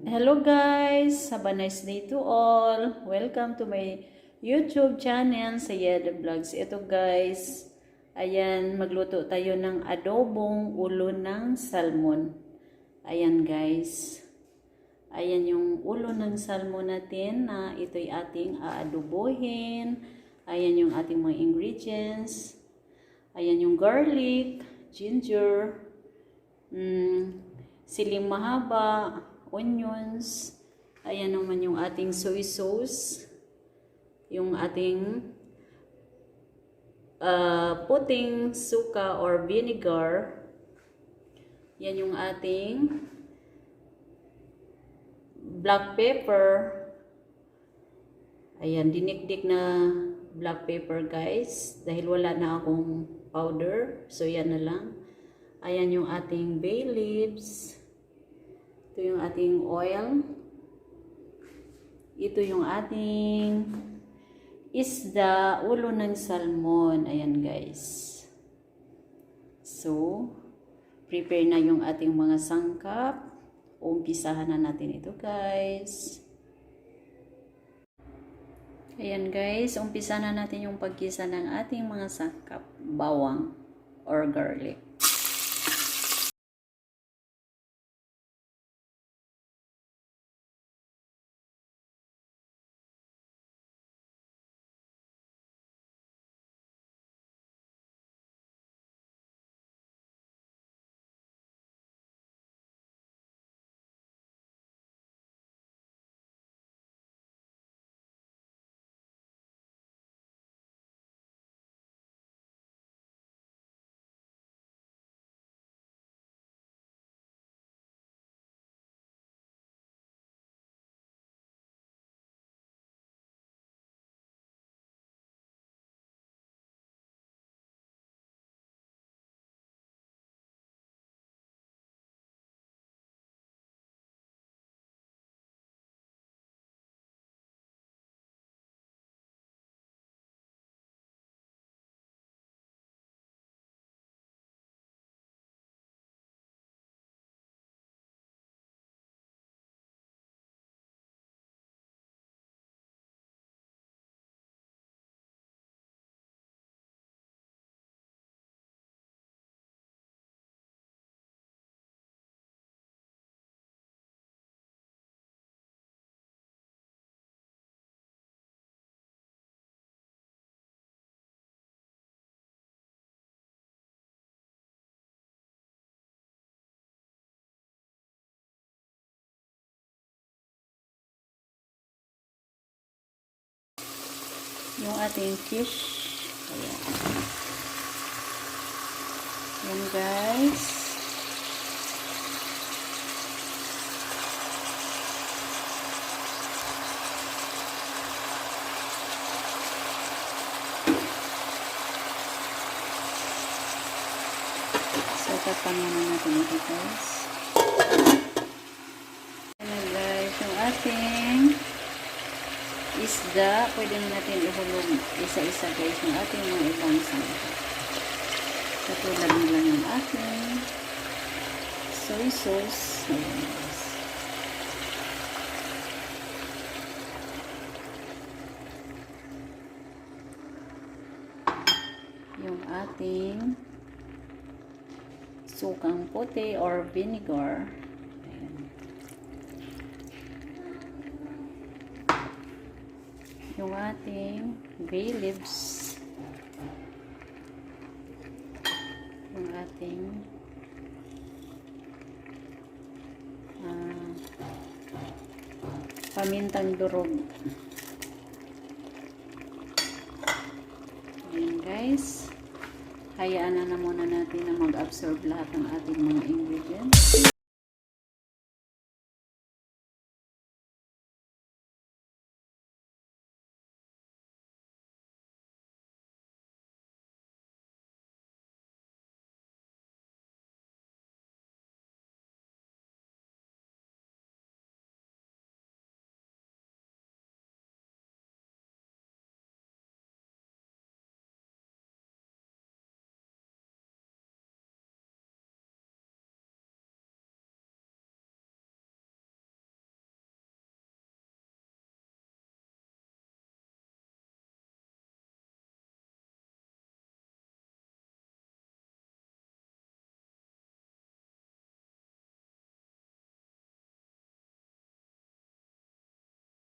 Hello guys! Have a nice day to all! Welcome to my YouTube channel, Sayed Vlogs. Ito guys, ayan, magluto tayo ng adobong ulo ng salmon. Ayan guys. Ayan yung ulo ng salmon natin na ito'y ating aadobohin. Ayan yung ating mga ingredients. Ayan yung garlic, ginger, siling mahaba, onions, ayan naman yung ating soy sauce, yung ating puting suka or vinegar, yan yung ating black pepper, ayan, dinikdik na black pepper guys, dahil wala na akong powder, so yan na lang. Ayan yung ating bay leaves. Ito yung ating oil. Ito yung ating isda, ulo ng salmon. Ayan guys. So, prepare na yung ating mga sangkap. Umpisahan na natin ito guys. Ayan guys, umpisa na natin yung paggisa ng ating mga sangkap. Bawang or garlic. Yung ating fish. Ayan. Ayan guys. So, tapan muna natin ito guys. Ayan guys, yung ating isda, pwede na natin ihulog isa-isa guys yung ating mga ibang sangkap. Katulad nila yung ating soy sauce. Ayan guys. Yung ating sukang puti or vinegar. Yung ating bay leaves, yung ating pamintang durog. Ayan guys, hayaan na muna natin na mag-absorb lahat ng ating mga ingredients.